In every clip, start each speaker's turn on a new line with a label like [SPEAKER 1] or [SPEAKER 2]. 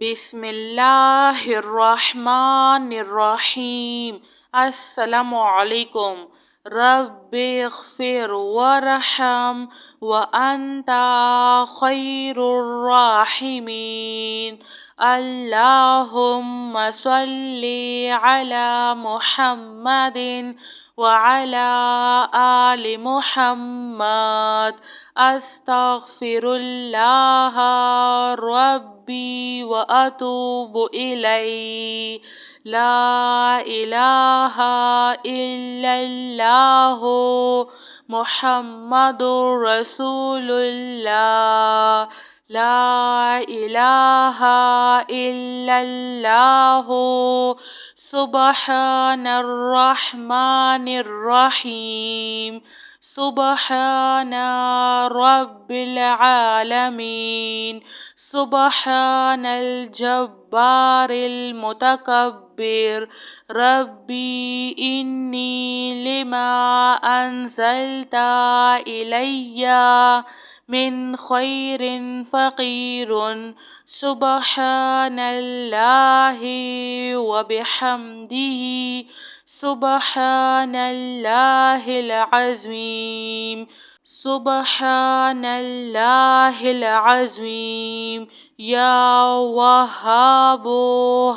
[SPEAKER 1] بسم اللہ الرحمن الرحیم۔ السلام علیکم۔ رب اغفر ورحم وانت خیر الراحمین۔ اللہم صلی علی محمد وعلى آل محمد۔ استغفر اللہ ربی واتوب الیہ۔ لا الہ الا اللہ محمد رسول اللہ۔ لا الہ الا اللہ سبحان الرحمن الرحیم۔ سبحان رب العالمین۔ سبحان الجبار المتکبر۔ ربی انی لما انزلت الی من خیر فقیر۔ سبحان اللہ وبحمدہ۔ سبحان اللہ العظیم۔ سبحان اللہ العظیم۔ یا وہاب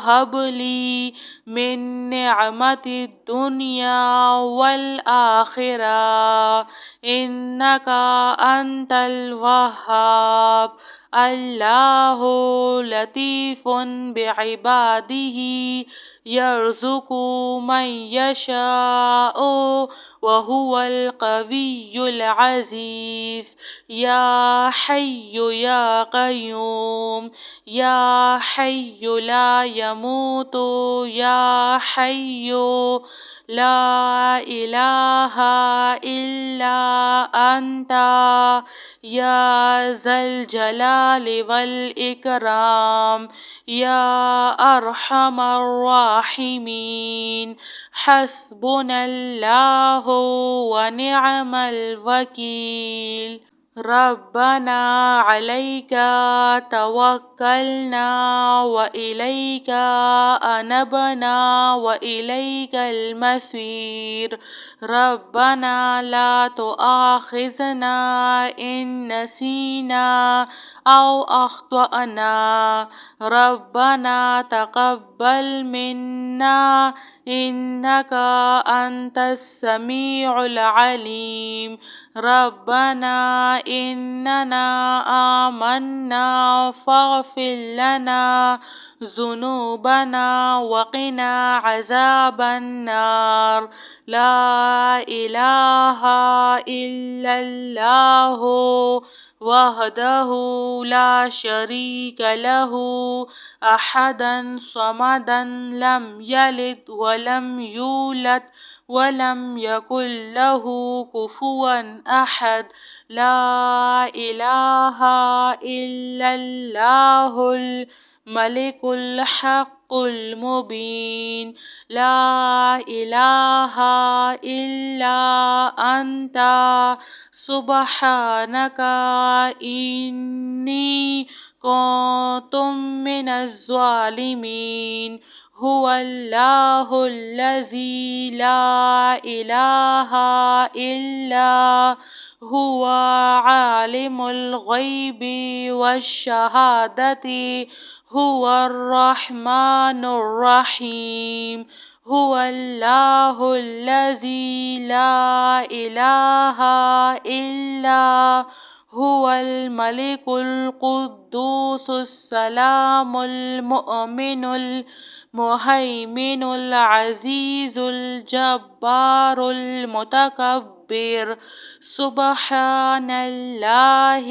[SPEAKER 1] ہب لی من نعمت الدنیا والآخرہ انک انت الوہاب۔ اللہ لطیف بعبادہ یرزق من یشاء وہو القوی العزیز۔ یا حی یا قیوم۔ یا حی لا یموت۔ یا حی لا الہ الا انت یا ذا الجلال والاکرام۔ یا ارحم الراحمین۔ حسبنا اللہ ونعم الوکیل۔ ربنا علیک توکلنا وإلیک انبنا وإلیک المصیر۔ ربنا لا تؤاخذنا ان نسینا او اخطأنا۔ ربنا تقبل منا انک انت السمیع العلیم۔ ربنا اننا آمنا فاغفر لنا ذنوبنا وقنا عذاب النار۔ لا الہ الا اللہ وحدہ لا شریک لہ احدا صمدا لم یلد ولم یولد ولم یکن لہ کفوا احد۔ لا الہ الا اللہ الملک الحق المبین۔ لا الہ الا انت سبحانک انی کنت من الظالمین۔ هو اللہ الذی لا الہ الا هو عالم الغیب والشہادۃ هو الرحمن الرحیم۔ هو اللہ الذی لا الہ الا هو الملک القدوس السلام المؤمن المہیمن العزیز الجبار المتکبر۔ سبحان اللہ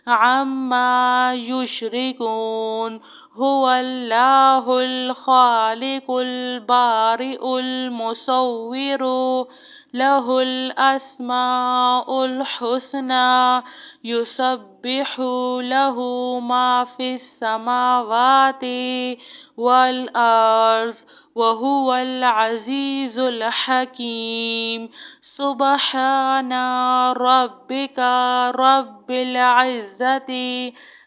[SPEAKER 1] عما یشرکون۔ هو اللہ الخالق البارئ المصور لہ الاسماء الحسنی یسبح لہ ما فی السماوات والارض وہو العزیز الحکیم۔ سبحان ربک رب العزة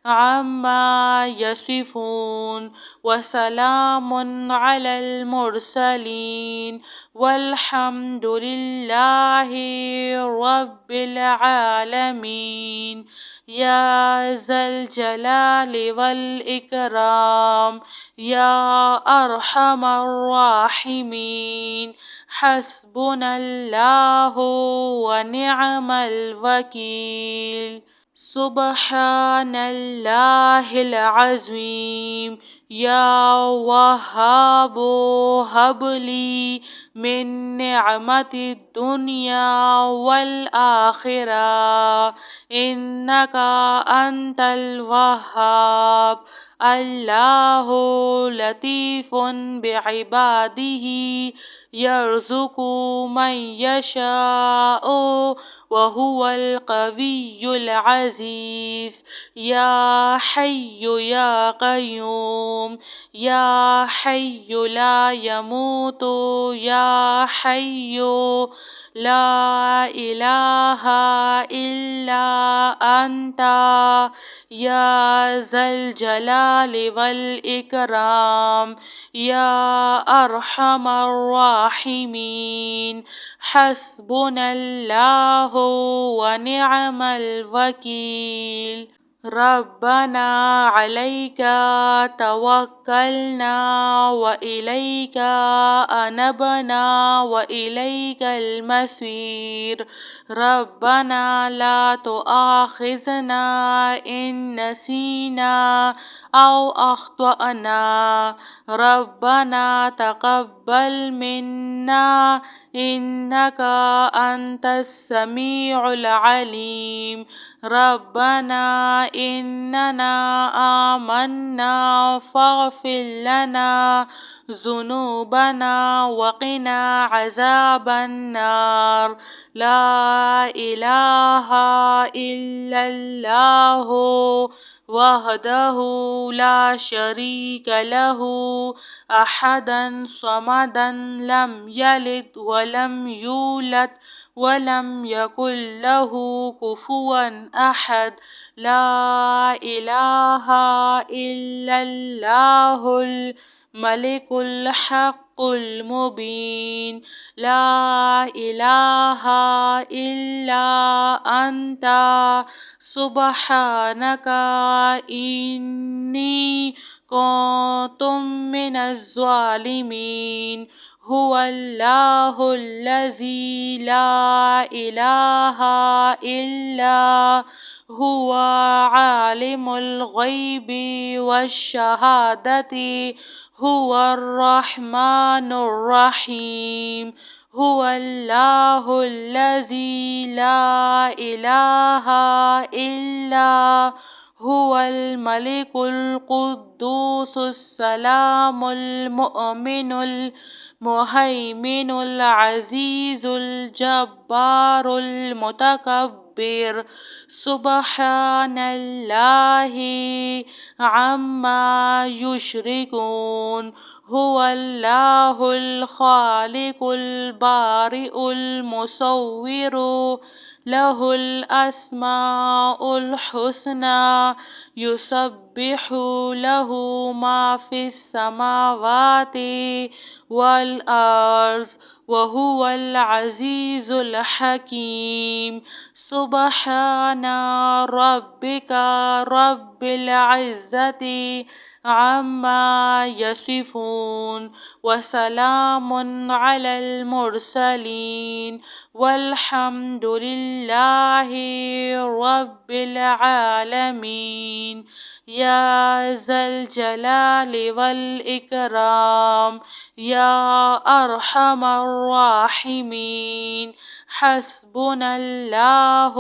[SPEAKER 1] عما يصفون وسلام على المرسلين والحمد لله رب العالمين. يا ذا الجلال والإكرام يا أرحم الراحمين. حسبنا الله ونعم الوكيل. سبحان الله العظيم. يا وهاب هب لي من نعمة الدنيا والآخرة إنك أنت الوهاب. الله لطيف بعباده يرزق من يشاء وهو القوي العزيز. يا حي يا قيوم يا حي لا يموت يا حي لا إله إلا أنت يا ذا الجلال والإكرام يا أرحم الراحمين. حسبنا الله ونعم الوكيل. ربنا عليك توكلنا وإليك أنبنا وإليك المصير. ربنا لا تؤاخذنا إن نسينا أو أخطأنا. ربنا تقبل منا إنك أنت السميع العليم. ربنا إننا آمنا فاغفر لنا ذنوبنا وقنا عذاب النار. لا إله إلا الله وحده لا شريك له أحدا صمدا لم يلد ولم يولد ولم يكن له كفوا أحد. لا إله إلا الله الملك الحق المبين. لا إله إلا أنت سبحانك إني كنت من الظالمين. هو الله الذي لا إله إلا هو عالم الغيب والشهادة هو الرحمن الرحيم. هو الله الذي لا إله إلا هو الملك القدوس السلام المؤمن المهيمن العزيز الجبار المتكبر. سبحان الله عما يشركون. هو الله الخالق البارئ المصور له الأسماء الحسنى يسبح له ما في السماوات والأرض وهو العزيز الحكيم. سبحان ربك رب العزة عما يصفون وسلام على المرسلين والحمد لله رب العالمين. يا ذا الجلال والإكرام يا أرحم الراحمين. حسبنا الله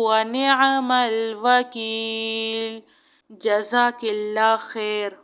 [SPEAKER 1] ونعم الوكيل. جزاک اللہ خیر.